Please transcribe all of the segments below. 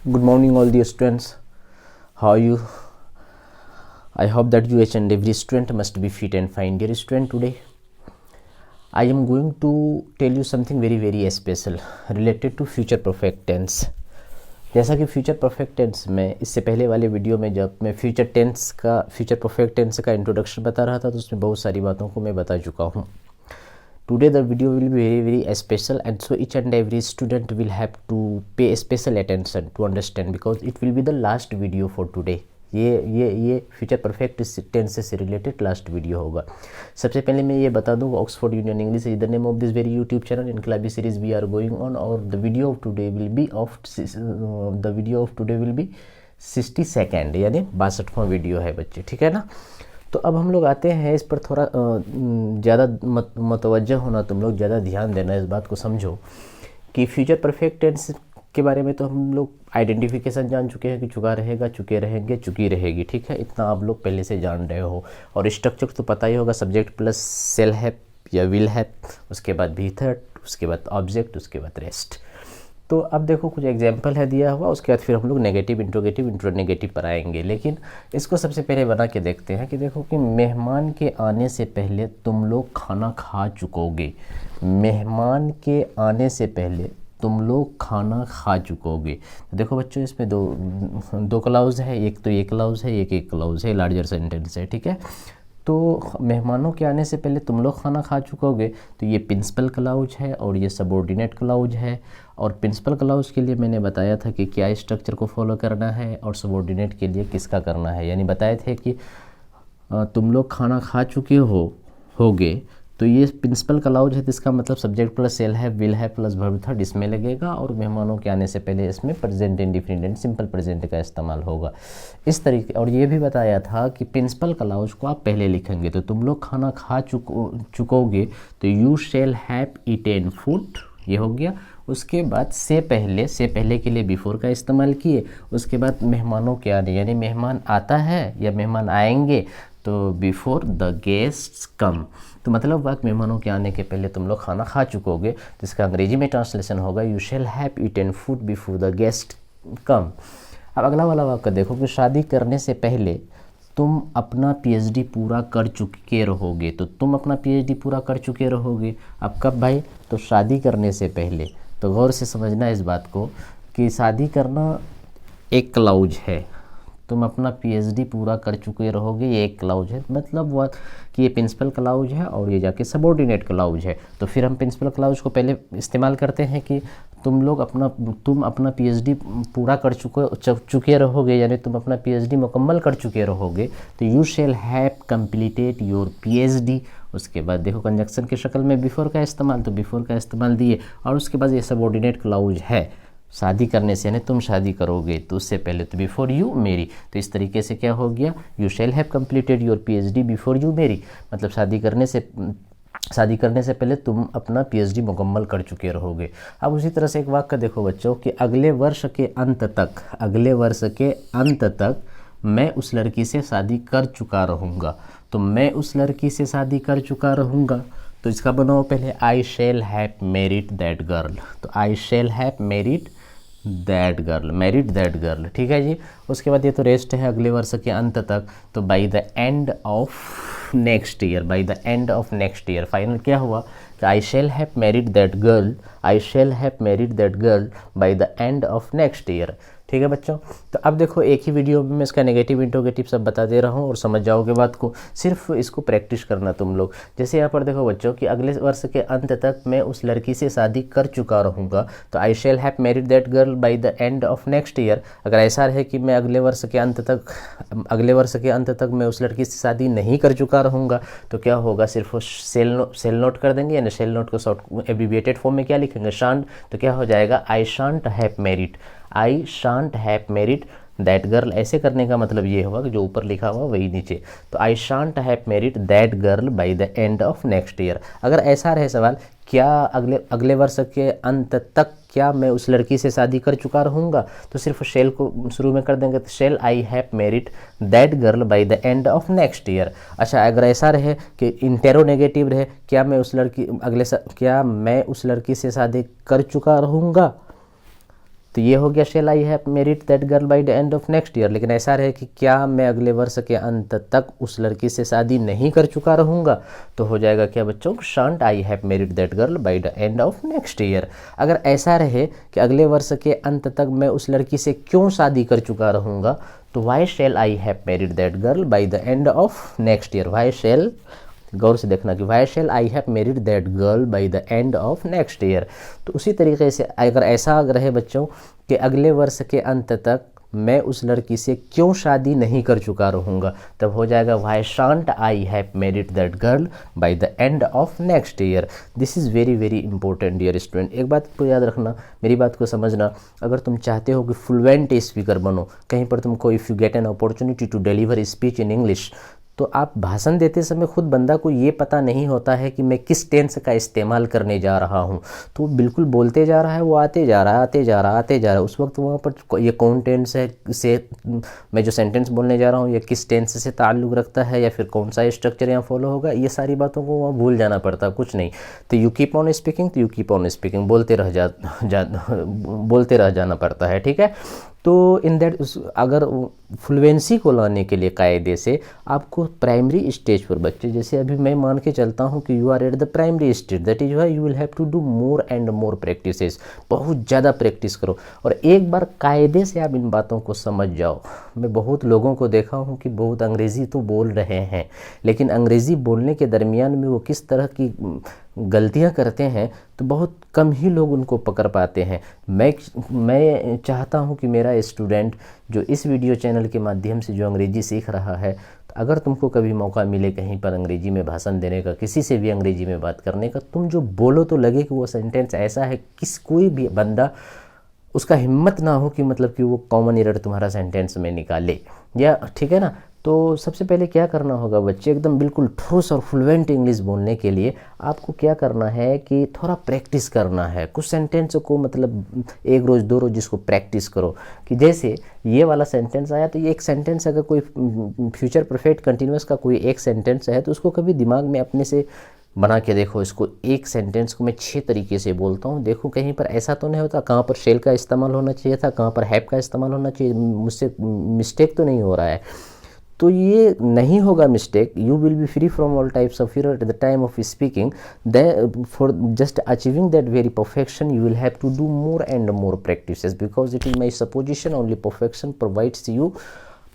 Good morning all the students. How are you? I hope that you each and every student must be fit and fine. Dear student, today I am going to tell you something very special related to future perfect tense. जैसा कि future perfect tense में इससे पहले वाले video में जब मैं future perfect tense का इंट्रोडक्शन बता रहा था तो उसमें बहुत सारी बातों को मैं बता चुका हूँ. Today the video will be very special, and so each and every student will have to pay special attention to understand, because it will be the last video for today. ये फ्यूचर परफेक्ट टेंस से related last video होगा. सबसे पहले मैं ये बता दूँ, Oxford Union English is the name of this very YouTube channel. In class series we are going on, और the video of today will be 62nd, यानी 62वां वीडियो है बच्चे, ठीक है ना. तो अब हम लोग आते हैं इस पर थोड़ा ज़्यादा मतवज्जह होना, तुम लोग ज़्यादा ध्यान देना, इस बात को समझो कि फ्यूचर परफेक्ट टेंस के बारे में तो हम लोग आइडेंटिफिकेशन जान चुके हैं कि चुका रहेगा, चुके रहेंगे, चुकी रहेगी, ठीक है. इतना आप लोग पहले से जान रहे हो. और स्ट्रक्चर तो पता ही होगा, सब्जेक्ट प्लस सेल हैव या विल हैव, उसके बाद भी थर्ड, उसके बाद ऑब्जेक्ट, उसके बाद रेस्ट. तो अब देखो कुछ एग्जाम्पल है दिया हुआ, उसके बाद फिर हम लोग नेगेटिव, इंट्रोगेटिव, इंट्रोनेगेटिव पर आएंगे. लेकिन इसको सबसे पहले बना के देखते हैं कि देखो कि मेहमान के आने से पहले तुम लोग खाना खा चुकोगे. मेहमान के आने से पहले तुम लोग खाना खा चुकोगे. तो देखो बच्चों, इसमें दो क्लाउज है, एक तो ये क्लाउज है, एक क्लाउज है, लार्जर सेंटेंस है, ठीक है. तो मेहमानों के आने से पहले तुम लोग खाना खा चुकोगे, तो ये प्रिंसिपल क्लाउज है और ये सबऑर्डिनेट क्लाउज है. और प्रिंसिपल क्लाउज के लिए मैंने बताया था कि क्या स्ट्रक्चर को फॉलो करना है, और सबऑर्डिनेट के लिए किसका करना है. यानी बताए थे कि तुम लोग खाना खा चुके होगे, तो ये प्रिंसिपल क्लाउज है, तो इसका मतलब सब्जेक्ट प्लस सेल है, विल है प्लस वर्ब थर्ड इसमें लगेगा, और मेहमानों के आने से पहले इसमें प्रेजेंट इंडिफिनिट सिंपल प्रेजेंट का इस्तेमाल होगा इस तरीके. और ये भी बताया था कि प्रिंसिपल क्लाउज को आप पहले लिखेंगे, तो तुम लोग खाना खा चुकोगे, तो you shall have eaten food, ये हो गया. उसके बाद से पहले के लिए बिफोर का इस्तेमाल किए. उसके बाद मेहमानों के आने, यानी मेहमान आता है या मेहमान आएंगे, तो बिफोर द गेस्ट्स कम. तो मतलब वाक मेहमानों के आने के पहले तुम लोग खाना खा चुकोगे, तो इसका अंग्रेजी में ट्रांसलेशन होगा you shall have eaten food before the guest come. अब अगला वाला वाक्य देखो कि शादी करने से पहले तुम अपना पीएचडी पूरा कर चुके रहोगे. तो तुम अपना पीएचडी पूरा कर चुके रहोगे. अब कब भाई? तो शादी करने से पहले. तो गौर से समझना इस बात को कि शादी करना एक क्लाउज है, तुम अपना पीएचडी पूरा कर चुके रहोगे, ये एक क्लाउज है. मतलब वो कि ये प्रिंसिपल क्लाउज है और ये जाके सबऑर्डिनेट क्लाउज है. तो फिर हम प्रिंसिपल क्लाउज को पहले इस्तेमाल करते हैं कि तुम अपना पीएचडी पूरा कर चुके रहोगे, यानी तुम अपना पीएचडी मुकम्मल कर चुके रहोगे. तो you shall have completed your PhD. उसके बाद देखो कंजक्शन की शक्ल में बिफोर का इस्तेमाल, तो बिफोर का इस्तेमाल दिए, और उसके बाद ये सबऑर्डिनेट क्लाउज है. शादी करने से, यानी तुम शादी करोगे, तो उससे पहले तो बिफोर यू मैरी. तो इस तरीके से क्या हो गया, you shall have completed your PhD before you Mary. मतलब शादी करने से पहले तुम अपना पीएचडी मुकम्मल कर चुके रहोगे. अब उसी तरह से एक वाक्य देखो बच्चों कि अगले वर्ष के अंत तक मैं उस लड़की से शादी कर चुका रहूँगा. तो मैं उस लड़की से शादी कर चुका रहूँगा, तो इसका बनाओ पहले I shall have married that girl. तो I shall have married that girl, ठीक है जी. उसके बाद ये तो रेस्ट है अगले वर्ष के अंत तक. तो by the end of next year, final क्या हुआ कि I shall have married that girl by the end of next year. ठीक है बच्चों. तो अब देखो एक ही वीडियो में मैं इसका नेगेटिव, इंट्रोगेटिव सब बता दे रहा हूँ और समझ जाओगे बात को. सिर्फ इसको प्रैक्टिस करना तुम लोग. जैसे यहाँ पर देखो बच्चों कि अगले वर्ष के अंत तक मैं उस लड़की से शादी कर चुका रहूँगा. तो I shall have married that girl by the end of next year. अगर ऐसा रहे कि मैं अगले वर्ष के अंत तक मैं उस लड़की से शादी नहीं कर चुका रहूँगा, तो क्या होगा, सिर्फ सेल नोट कर देंगे, यानी सेल नोट को शॉर्ट एब्रिविएटेड फॉर्म में क्या लिखेंगे, शांट. तो क्या हो जाएगा, I shan't have married that girl. ऐसे करने का मतलब ये हुआ कि जो ऊपर लिखा हुआ वही नीचे. तो I shan't have married that girl by the end of next year. अगर ऐसा रहे सवाल, क्या अगले वर्ष के अंत तक क्या मैं उस लड़की से शादी कर चुका रहूँगा, तो सिर्फ शेल को शुरू में कर देंगे. तो shell I have married that girl by the end of next year. अच्छा, अगर ऐसा रहे कि इंटेरोनेगेटिव रहे, क्या मैं उस लड़की से शादी कर चुका रहूँगा, तो ये हो गया shell I have married that girl by the end of next year. लेकिन ऐसा रहे कि क्या मैं अगले वर्ष के अंत तक उस लड़की से शादी नहीं कर चुका रहूँगा, तो हो जाएगा क्या बच्चों, shan't I have married that girl by the end of next year. अगर ऐसा रहे कि अगले वर्ष के अंत तक मैं उस लड़की से क्यों शादी कर चुका रहूँगा, तो why shall I have married that girl by the end of next year. Why shall, गौर से देखना कि why shall I have married that girl by the end of next year. तो उसी तरीके से अगर ऐसा रहे बच्चों कि अगले वर्ष के अंत तक मैं उस लड़की से क्यों शादी नहीं कर चुका रहूँगा, तब हो जाएगा why shan't I have married that girl by the end of next year. This is very very important dear student. एक बात को याद रखना, मेरी बात को समझना, अगर तुम चाहते हो कि फ्लुएंट स्पीकर बनो, कहीं पर तुमको if you get an opportunity to deliver speech in English, तो आप भाषण देते समय खुद बंदा को ये पता नहीं होता है कि मैं किस टेंस का इस्तेमाल करने जा रहा हूँ, तो वो बिल्कुल बोलते जा रहा है, वो आते जा रहा है आते जा रहा है आते जा रहा है, उस वक्त वहाँ पर ये कौन टेंस है से मैं जो सेंटेंस बोलने जा रहा हूँ ये किस टेंस से ताल्लुक़ रखता है या फिर कौन सा स्ट्रक्चर यहाँ फॉलो होगा, ये सारी बातों को वहाँ भूल जाना पड़ता, कुछ नहीं। तो यू कीप ऑन स्पीकिंग, तो यू कीप ऑन स्पीकिंग, बोलते रह जाना पड़ता है, ठीक है। तो इन दैट अगर फ्लुएंसी को लाने के लिए कायदे से आपको प्राइमरी स्टेज पर बच्चे, जैसे अभी मैं मान के चलता हूँ कि you are at the primary stage, that is why you will have to do more and more practices, बहुत ज़्यादा प्रैक्टिस करो और एक बार कायदे से आप इन बातों को समझ जाओ। मैं बहुत लोगों को देखा हूँ कि बहुत अंग्रेज़ी तो बोल रहे हैं, लेकिन अंग्रेज़ी बोलने के दरमियान में वो किस तरह की गलतियां करते हैं तो बहुत कम ही लोग उनको पकड़ पाते हैं। मैं चाहता हूं कि मेरा स्टूडेंट जो इस वीडियो चैनल के माध्यम से जो अंग्रेज़ी सीख रहा है, तो अगर तुमको कभी मौका मिले कहीं पर अंग्रेज़ी में भाषण देने का, किसी से भी अंग्रेज़ी में बात करने का, तुम जो बोलो तो लगे कि वो सेंटेंस ऐसा है कोई भी बंदा उसका हिम्मत ना हो कि मतलब कि वो कॉमन एरर तुम्हारा सेंटेंस में निकाले, या ठीक है ना। तो सबसे पहले क्या करना होगा बच्चे, एकदम बिल्कुल ठोस और फ्लुएंट इंग्लिश बोलने के लिए आपको क्या करना है कि थोड़ा प्रैक्टिस करना है। कुछ सेंटेंस को मतलब एक रोज़ दो रोज़ जिसको प्रैक्टिस करो, कि जैसे ये वाला सेंटेंस आया तो ये एक सेंटेंस अगर कोई फ्यूचर परफेक्ट कंटिन्यूअस का कोई एक सेंटेंस है तो उसको कभी दिमाग में अपने से बना के देखो। इसको एक सेंटेंस को मैं 6 तरीके से बोलता हूँ, देखो कहीं पर ऐसा तो नहीं होता कहाँ पर शेल का इस्तेमाल होना चाहिए था, कहाँ पर हैव का इस्तेमाल होना चाहिए, मुझसे मिस्टेक तो नहीं हो रहा है। तो ये नहीं होगा mistake, you will be free from all types of error at the time of speaking. For just achieving that very perfection you will have to do more and more practices, because it is my supposition only perfection provides you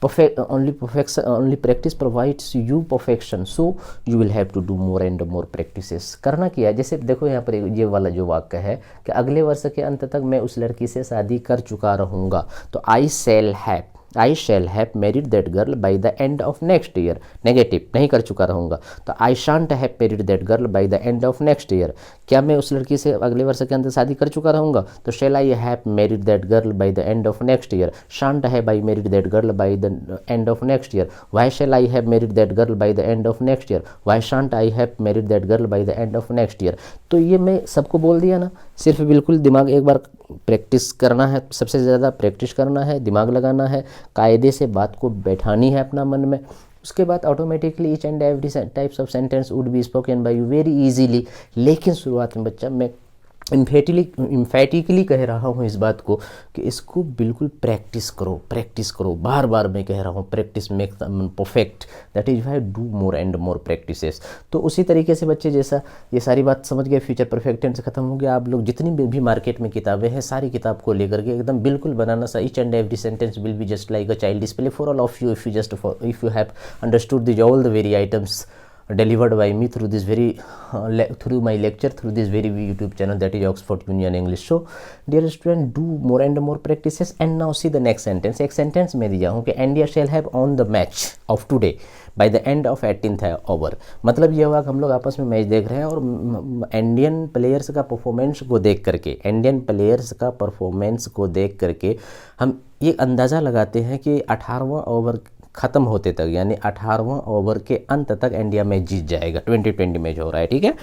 only practice provides you perfection, so you will have to do more and more practices। करना क्या है, जैसे देखो यहाँ पर ये वाला जो वाक्य है कि अगले वर्ष के अंत तक मैं उस लड़की से शादी कर चुका रहूँगा, तो I shall have married that girl by the end of next year। Negative, नहीं कर चुका रहूँगा, तो I shan't have married that girl by the end of next year। क्या मैं उस लड़की से अगले वर्ष के अंदर शादी कर चुका रहूँगा, तो shall I have married that girl by the end of next year। shan't have I married that girl by the end of next year। why shall I have married that girl by the end of next year। why shan't I have married that girl by the end of next year। तो ये मैं सबको बोल दिया ना, सिर्फ बिल्कुल दिमाग एक बार प्रैक्टिस करना है, सबसे ज़्यादा प्रैक्टिस करना है, दिमाग लगाना है, कायदे से बात को बैठानी है अपना मन में। उसके बाद automatically each and every types of sentence would be spoken by you very easily. लेकिन शुरुआत में बच्चा, मैं इम्फेटिकली कह रहा हूँ इस बात को कि इसको बिल्कुल प्रैक्टिस करो, बार बार मैं कह रहा हूँ, practice make perfect, that is why do more and more practices. तो उसी तरीके से बच्चे, जैसा ये सारी बात समझ गए, फ्यूचर परफेक्ट टेंस खत्म हो गया, आप लोग जितनी भी मार्केट में किताबें हैं सारी किताब को लेकर के एकदम बिल्कुल बनाना सा, each and every sentence will be just like a child display for all of you if you have understood this all the very items delivered by me through this very through my lecture, through this very YouTube channel, that is Oxford Union English। So dear student, do more and more practices। and now see the next sentence। एक sentence में दिया हूँ कि India shall have won the match of today by the end of 18th over। मतलब ये हुआ कि हम लोग आपस में मैच देख रहे हैं और इंडियन प्लेयर्स का परफॉर्मेंस को देख करके हम ये अंदाज़ा लगाते हैं कि 18वां ओवर ख़त्म होते तक, यानी 18वां ओवर के अंत तक इंडिया मैच जीत जाएगा। 2020 मैच हो रहा है, ठीक है।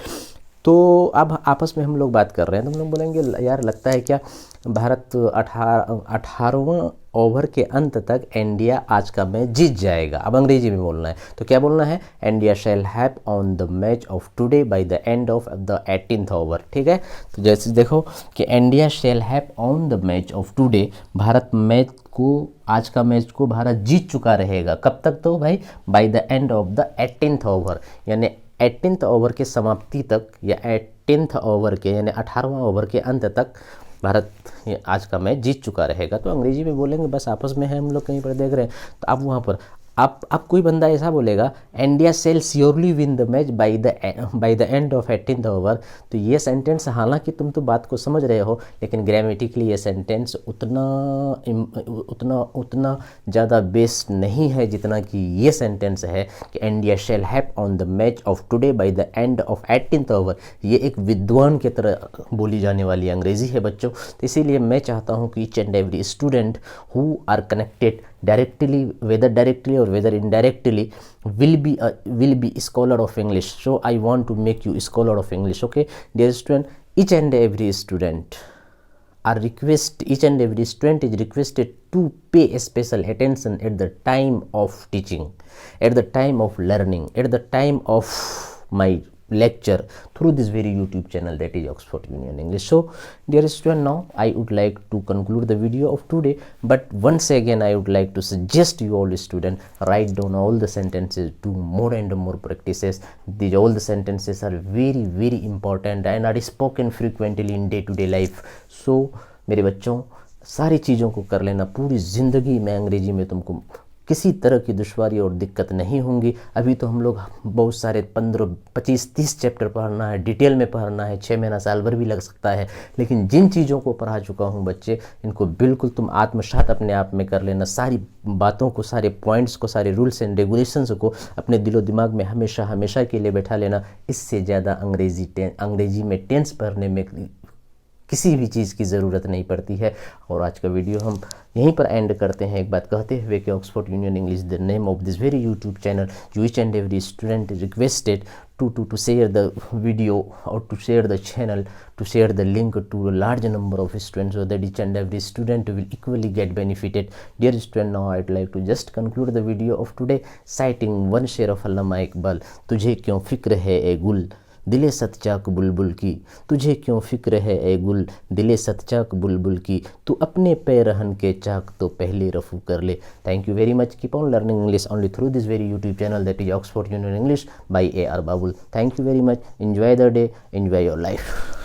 तो अब आपस में हम लोग बात कर रहे हैं, तो हम लोग बोलेंगे यार लगता है क्या भारत 18वां ओवर के अंत तक इंडिया आज का मैच जीत जाएगा। अब अंग्रेजी में बोलना है, तो क्या बोलना है, India shall have on the match of today bye the end of the 18th over. ठीक है, तो जैसे देखो कि India shall have on the match of today, Bharat match को, आज का मैच को भारत जीत चुका रहेगा। कब तक, तो भाई bye the end of the 18th over, यानी 18th ओवर के समाप्ति तक, या 18th ओवर के यानी 18वां ओवर के अंत तक भारत आज का मैच जीत चुका रहेगा। तो अंग्रेजी में बोलेंगे, बस आपस में है, हम लोग कहीं पर देख रहे हैं। तो अब वहाँ पर अब कोई बंदा ऐसा बोलेगा India shall surely win the match by the end of 18th over, तो ये सेंटेंस, हालांकि तुम तो बात को समझ रहे हो, लेकिन ग्रामेटिकली ये सेंटेंस उतना ज़्यादा बेस्ड नहीं है जितना कि ये सेंटेंस है कि India shall have on the match of today bye the end of 18th over. ये एक विद्वान की तरह बोली जाने वाली अंग्रेज़ी है बच्चों। तो इसीलिए मैं चाहता हूँ कि each and every student who are connected directly, whether directly or whether indirectly, will be scholar of English. So I want to make you scholar of English. Okay, dear student, each and every student is requested to pay special attention at the time of teaching, at the time of learning, at the time of my lecture through this very YouTube channel, that is Oxford Union English. So dear student, now I would like to conclude the video of today, but once again I would like to suggest you all student, write down all the sentences, do more and more practices. These all the sentences are very very important and are spoken frequently in day to day life. So मेरे बच्चों, सारी चीज़ों को कर लेना, पूरी ज़िंदगी में अंग्रेजी में तुमको किसी तरह की दुश्वारी और दिक्कत नहीं होंगी। अभी तो हम लोग बहुत सारे 15, 25, 30 चैप्टर पढ़ना है, डिटेल में पढ़ना है, 6 महीना साल भर भी लग सकता है, लेकिन जिन चीज़ों को पढ़ा चुका हूँ बच्चे, इनको बिल्कुल तुम आत्मसात अपने आप में कर लेना। सारी बातों को, सारे पॉइंट्स को, सारे रूल्स एंड रेगुलेशंस को अपने दिलो दिमाग में हमेशा हमेशा के लिए बैठा लेना। इससे ज़्यादा अंग्रेजी में टेंस पढ़ने में किसी भी चीज़ की ज़रूरत नहीं पड़ती है। और आज का वीडियो हम यहीं पर एंड करते हैं, एक बात कहते हुए कि Oxford Union English the name of this very YouTube channel, you each and every student requested to share the video or to share the channel, to share the link to a large number of students, so that each and every student will equally get benefited. Dear student, now I'd like to just conclude the video of today citing one share of अल्लामा इकबाल। तुझे क्यों फिक्र है ए गुल दिले सतचाक बुलबुल की, तुझे क्यों फिक्र है ए गुल दिले सतचाक बुलबुल की, तू अपने पैरहन के चाक तो पहले रफू कर ले। Thank you very much. Keep on learning English only through this very YouTube channel, that is Oxford Union English by AR Babul. Thank you very much. Enjoy the day, enjoy your life.